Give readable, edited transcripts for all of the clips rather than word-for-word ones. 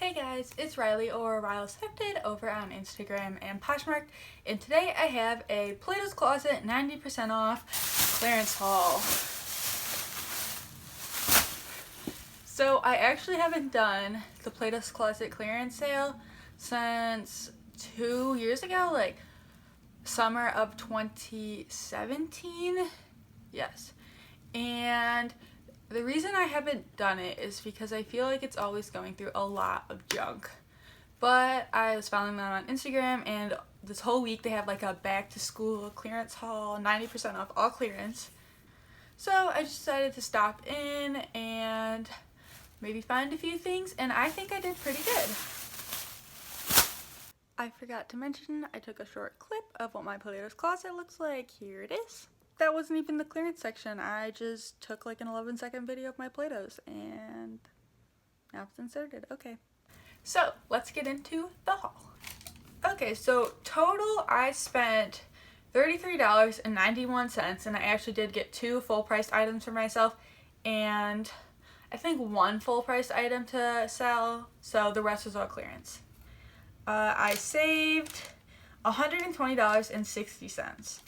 Hey guys, it's Riley or Riles Hected over on Instagram and Poshmark, and today I have a Plato's Closet 90% off clearance haul. So I actually haven't done the Plato's Closet clearance sale since 2 years ago, like summer of 2017. Yes. And the reason I haven't done it is because I feel like it's always going through a lot of junk. But I was following them on Instagram, and this whole week they have like a back to school clearance haul, 90% off all clearance. So I just decided to stop in and maybe find a few things, and I think I did pretty good. I forgot to mention I took a short clip of what my Plato's Closet looks like. Here it is. That wasn't even the clearance section. I just took like an 11-second video of my Plato's and now it's inserted. Okay. So let's get into the haul. Okay, so total I spent $33.91, and I actually did get 2 full-priced items for myself and I think 1 full-priced item to sell, so the rest was all clearance. I saved $120.60.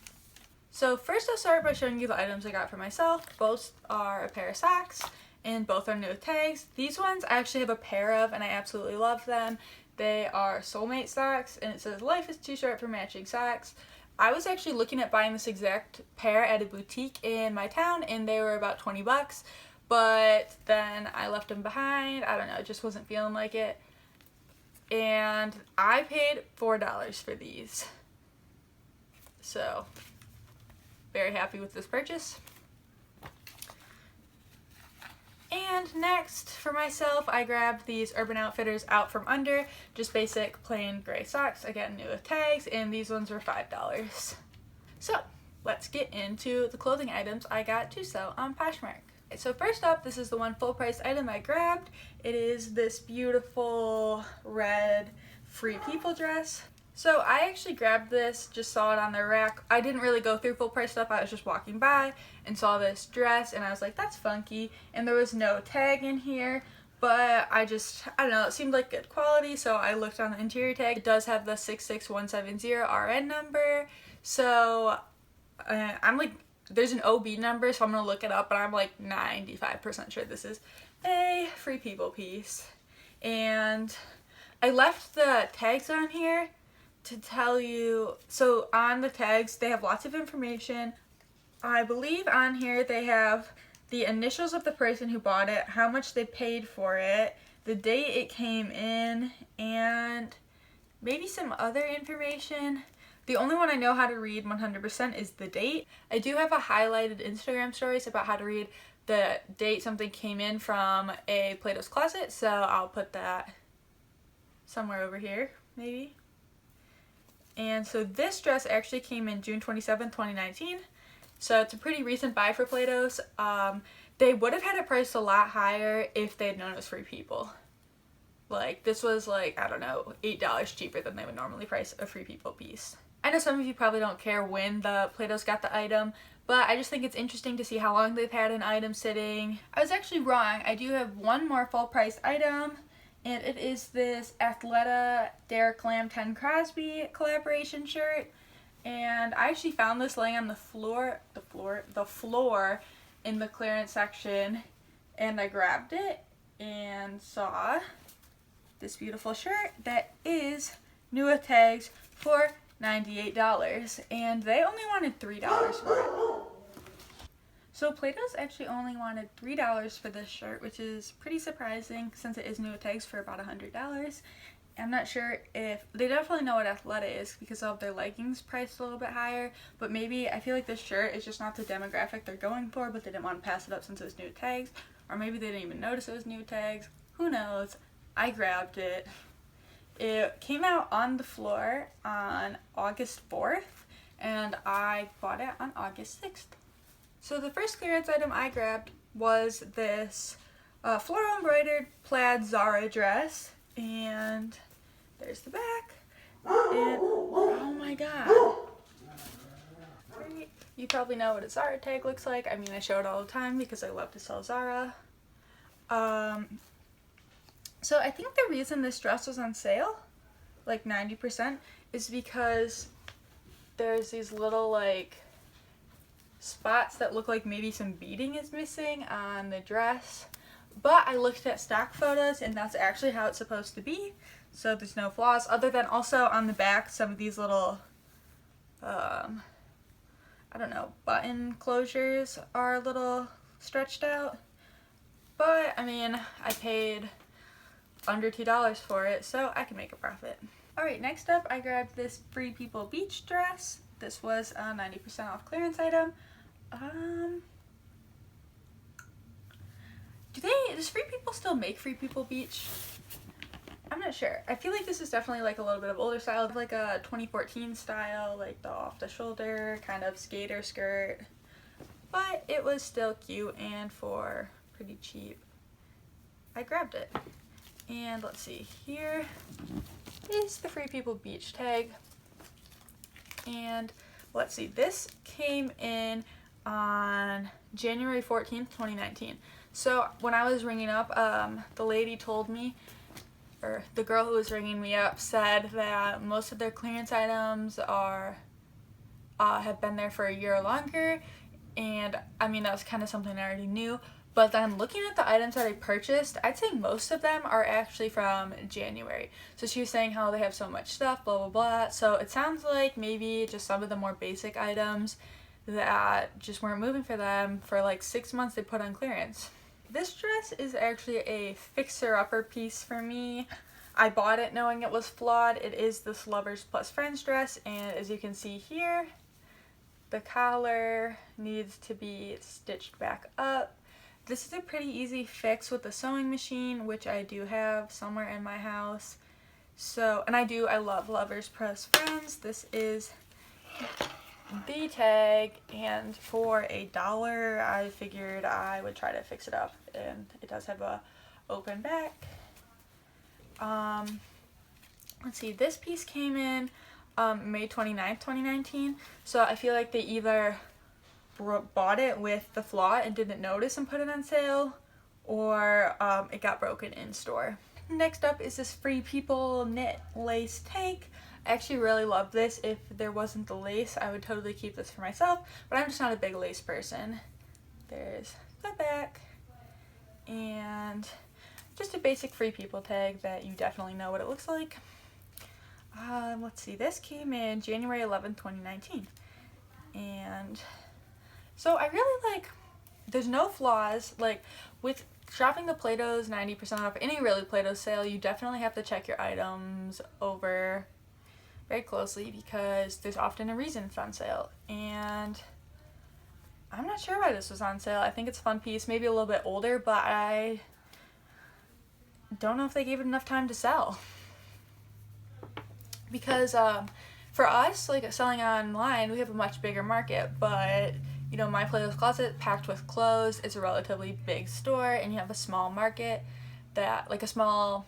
So first I'll start by showing you the items I got for myself. Both are a pair of socks and both are new with tags. These ones I actually have a pair of and I absolutely love them. They are Soulmate socks and it says life is too short for matching socks. I was actually looking at buying this exact pair at a boutique in my town and they were about 20 bucks, but then I left them behind. I don't know, it just wasn't feeling like it. And I paid $4 for these. So very happy with this purchase. And next for myself, I grabbed these Urban Outfitters Out From Under, just basic plain gray socks, again new with tags, and these ones were $5. So let's get into the clothing items I got to sell on Poshmark. So first up, this is the one full price item I grabbed. It is this beautiful red Free People dress. So I actually grabbed this, just saw it on their rack. I didn't really go through full price stuff. I was just walking by and saw this dress and I was like, that's funky. And there was no tag in here, but I don't know, it seemed like good quality. So I looked on the interior tag. It does have the 66170 RN number. So I'm like, there's an OB number, so I'm gonna look it up, but I'm like 95% sure this is a Free People piece. And I left the tags on here to tell you, so on the tags they have lots of information. I believe on here they have the initials of the person who bought it, how much they paid for it, the date it came in, and maybe some other information. The only one I know how to read 100% is the date. I do have a highlighted Instagram stories about how to read the date something came in from a Plato's Closet, so I'll put that somewhere over here, maybe. And so this dress actually came in June 27, 2019. So it's a pretty recent buy for Plato's. They would have had it priced a lot higher if they had known it was Free People. Like, this was like, I don't know, $8 cheaper than they would normally price a Free People piece. I know some of you probably don't care when the Plato's got the item, but I just think it's interesting to see how long they've had an item sitting. I was actually wrong. I do have one more full priced item, and it is this Athleta Derek Lam 10 Crosby collaboration shirt. And I actually found this laying on the floor in the clearance section, and I grabbed it and saw this beautiful shirt that is new with tags for $98, and they only wanted $3 for it. So Plato's actually only wanted $3 for this shirt, which is pretty surprising since it is new with tags for about $100. I'm not sure if they definitely know what Athleta is because of their leggings priced a little bit higher, but maybe I feel like this shirt is just not the demographic they're going for, but they didn't want to pass it up since it was new with tags, or maybe they didn't even notice it was new with tags. Who knows? I grabbed it. It came out on the floor on August 4th, and I bought it on August 6th. So the first clearance item I grabbed was this floral embroidered plaid Zara dress, and there's the back, and oh my god. You probably know what a Zara tag looks like. I mean, I show it all the time because I love to sell Zara. So I think the reason this dress was on sale, like 90%, is because there's these little like spots that look like maybe some beading is missing on the dress. But I looked at stock photos and that's actually how it's supposed to be. So there's no flaws, other than also on the back some of these little, I don't know, button closures are a little stretched out. But I mean, I paid under $2 for it, so I can make a profit. Alright, next up I grabbed this Free People beach dress. This was a 90% off clearance item. Does Free People still make Free People beach? I'm not sure. I feel like this is definitely like a little bit of older style, like a 2014 style, like the off the shoulder kind of skater skirt. But it was still cute, and for pretty cheap, I grabbed it. And let's see, here is the Free People beach tag. And let's see, this came in on January 14th, 2019. So when I was ringing up, the lady told me, or the girl who was ringing me up said that most of their clearance items are have been there for a year or longer. And I mean, that was kind of something I already knew. But then looking at the items that I purchased, I'd say most of them are actually from January. So she was saying how they have so much stuff, blah, blah, blah. So it sounds like maybe just some of the more basic items that just weren't moving for them for like 6 months they put on clearance. This dress is actually a fixer-upper piece for me. I bought it knowing it was flawed. It is this Lovers Plus Friends dress, and as you can see here, the collar needs to be stitched back up. This is a pretty easy fix with a sewing machine, which I do have somewhere in my house. So, and I love Lovers Plus Friends. This is the tag, and for $1 I figured I would try to fix it up, and it does have a open back. Let's see, this piece came in May 29th, 2019, so I feel like they either bought it with the flaw and didn't notice and put it on sale, or it got broken in store. Next up is this Free People knit lace tank. I actually really love this. If there wasn't the lace, I would totally keep this for myself, but I'm just not a big lace person. There's the back, and just a basic Free People tag that you definitely know what it looks like. Let's see, this came in January 11th, 2019, and so I really like, there's no flaws. Like with shopping the Plato's 90% off, any really Plato's sale, you definitely have to check your items over very closely because there's often a reason it's on sale. And I'm not sure why this was on sale. I think it's a fun piece, maybe a little bit older, but I don't know if they gave it enough time to sell. Because for us, like selling online, we have a much bigger market, but you know, my Plato's Closet, packed with clothes, it's a relatively big store, and you have a small market that, like a small,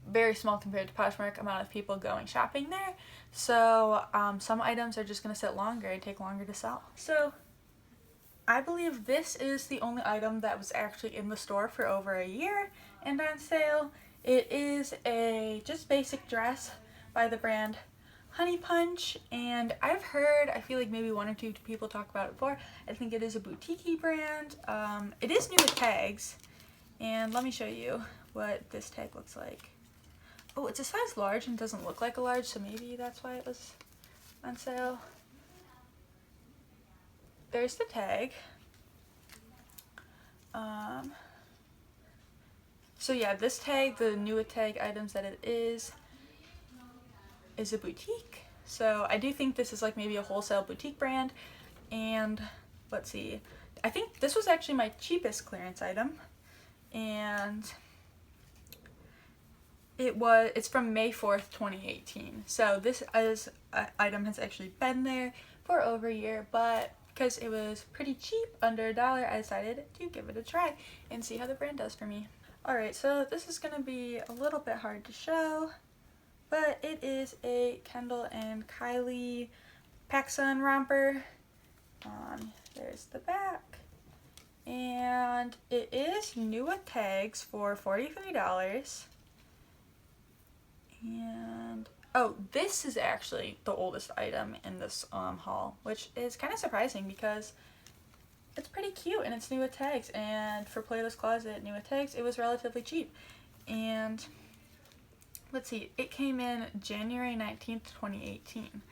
very small compared to Poshmark amount of people going shopping there. So some items are just going to sit longer and take longer to sell. So I believe this is the only item that was actually in the store for over a year and on sale. It is a just basic dress by the brand Honey Punch, and I've heard, I feel like maybe 1 or 2 people talk about it before. I think it is a boutique brand. It is new with tags, and let me show you what this tag looks like. Oh, it's a size large and doesn't look like a large, so maybe that's why it was on sale. There's the tag. So yeah, this tag, the new tag items that it is a boutique. So I do think this is like maybe a wholesale boutique brand. And let's see, I think this was actually my cheapest clearance item, and it's from May 4th, 2018. So this item has actually been there for over a year, but because it was pretty cheap, under $1, I decided to give it a try and see how the brand does for me. Alright, so this is going to be a little bit hard to show, but it is a Kendall and Kylie PacSun romper. There's the back, and it is new with tags for $43. And oh, this is actually the oldest item in this haul, which is kind of surprising because it's pretty cute and it's new with tags, and for Plato's Closet new with tags it was relatively cheap. And let's see, it came in January 19th, 2018.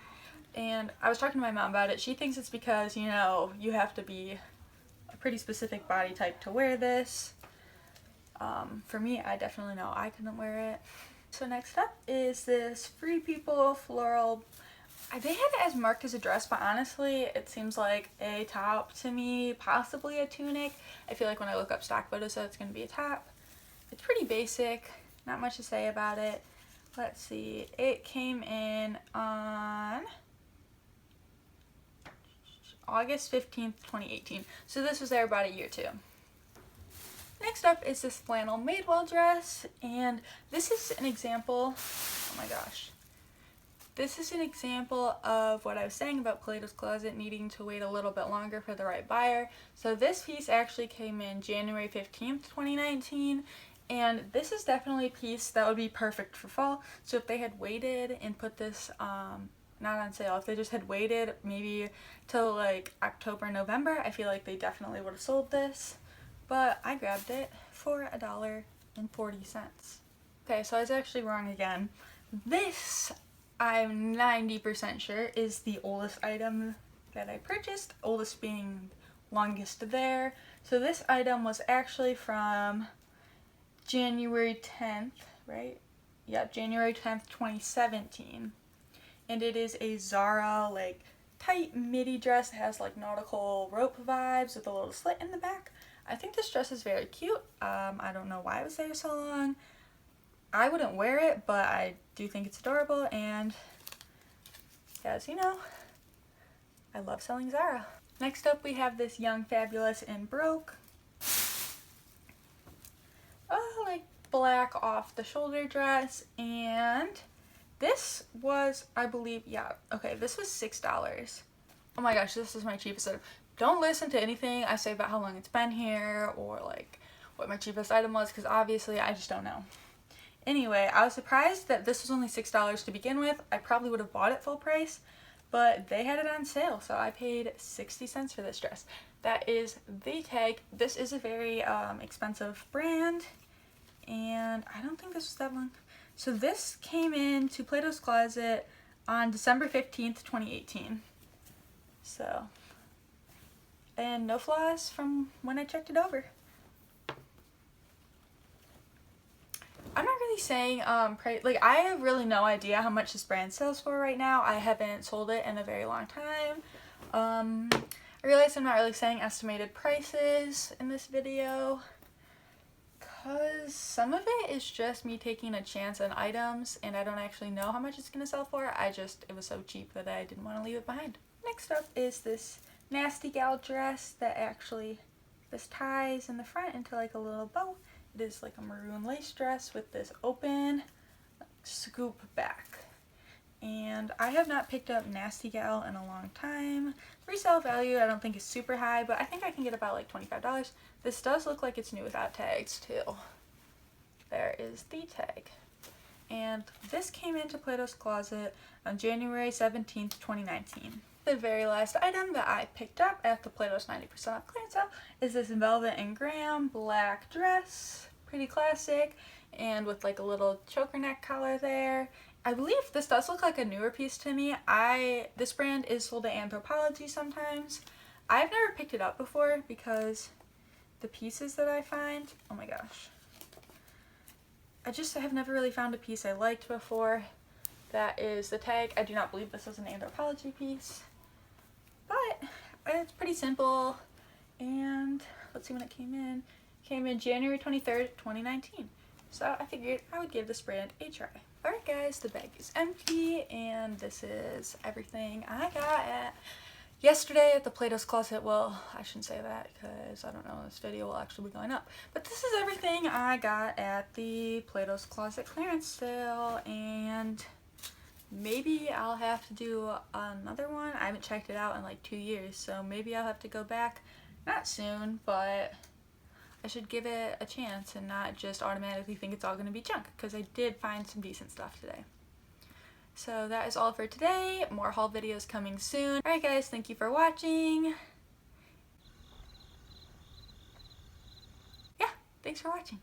And I was talking to my mom about it. She thinks it's because, you know, you have to be a pretty specific body type to wear this. For me, I definitely know I couldn't wear it. So next up is this Free People floral. They had it as marked as a dress, but honestly, it seems like a top to me, possibly a tunic. I feel like when I look up stock photos, so it's going to be a top. It's pretty basic, not much to say about it. Let's see, it came in on August 15th, 2018. So this was there about a year too. Next up is this flannel Madewell dress, and this is an example, oh my gosh. This is an example of what I was saying about Plato's Closet needing to wait a little bit longer for the right buyer. So this piece actually came in January 15th, 2019, and this is definitely a piece that would be perfect for fall. So if they had waited and put this not on sale, if they just had waited maybe till like October, November, I feel like they definitely would have sold this. But I grabbed it for $1.40. Okay, so I was actually wrong again. This, I'm 90% sure, is the oldest item that I purchased, oldest being longest there. So this item was actually from January 10th, right? Yeah, January 10th, 2017. And it is a Zara, like, tight midi dress. It has, like, nautical rope vibes with a little slit in the back. I think this dress is very cute. I don't know why it was there so long. I wouldn't wear it, but I do think it's adorable, and as you know, I love selling Zara. Next up we have this Young, Fabulous, and Broke. Like black off the shoulder dress, and this was, I believe, yeah, okay, this was $6. Oh my gosh, this is my cheapest item. Don't listen to anything I say about how long it's been here or like what my cheapest item was, because obviously I just don't know. Anyway, I was surprised that this was only $6 to begin with. I probably would have bought it full price, but they had it on sale, so I paid 60 cents for this dress. That is the tag. This is a very expensive brand, and I don't think this was that long. So this came in to Plato's Closet on December 15th, 2018. So, and no flaws from when I checked it over. I'm not really saying price, like I have really no idea how much this brand sells for right now. I haven't sold it in a very long time. I realize I'm not really saying estimated prices in this video because some of it is just me taking a chance on items and I don't actually know how much it's going to sell for. It was so cheap that I didn't want to leave it behind. Next up is this Nasty Gal dress that actually, this ties in the front into like a little bow. It is like a maroon lace dress with this open scoop back. And I have not picked up Nasty Gal in a long time. Resale value I don't think is super high, but I think I can get about like $25. This does look like it's new without tags too. There is the tag. And this came into Plato's Closet on January 17th, 2019. The very last item that I picked up at the Plato's 90% off clearance sale is this Velvet and Graham black dress. Pretty classic, and with like a little choker neck collar there. I believe this does look like a newer piece to me. This brand is sold at Anthropologie sometimes. I've never picked it up before because the pieces that I find, oh my gosh. I have never really found a piece I liked before. That is the tag. I do not believe this was an Anthropologie piece. But it's pretty simple, and let's see when it came in. It came in January 23rd, 2019. So I figured I would give this brand a try. Alright guys, the bag is empty, and this is everything I got yesterday at the Plato's Closet. Well, I shouldn't say that because I don't know when this video will actually be going up. But this is everything I got at the Plato's Closet clearance sale, and maybe I'll have to do another one. I haven't checked it out in like 2 years, so maybe I'll have to go back. Not soon, but I should give it a chance and not just automatically think it's all going to be junk, because I did find some decent stuff today. So that is all for today. More haul videos coming soon. Alright guys, thank you for watching. Yeah, thanks for watching.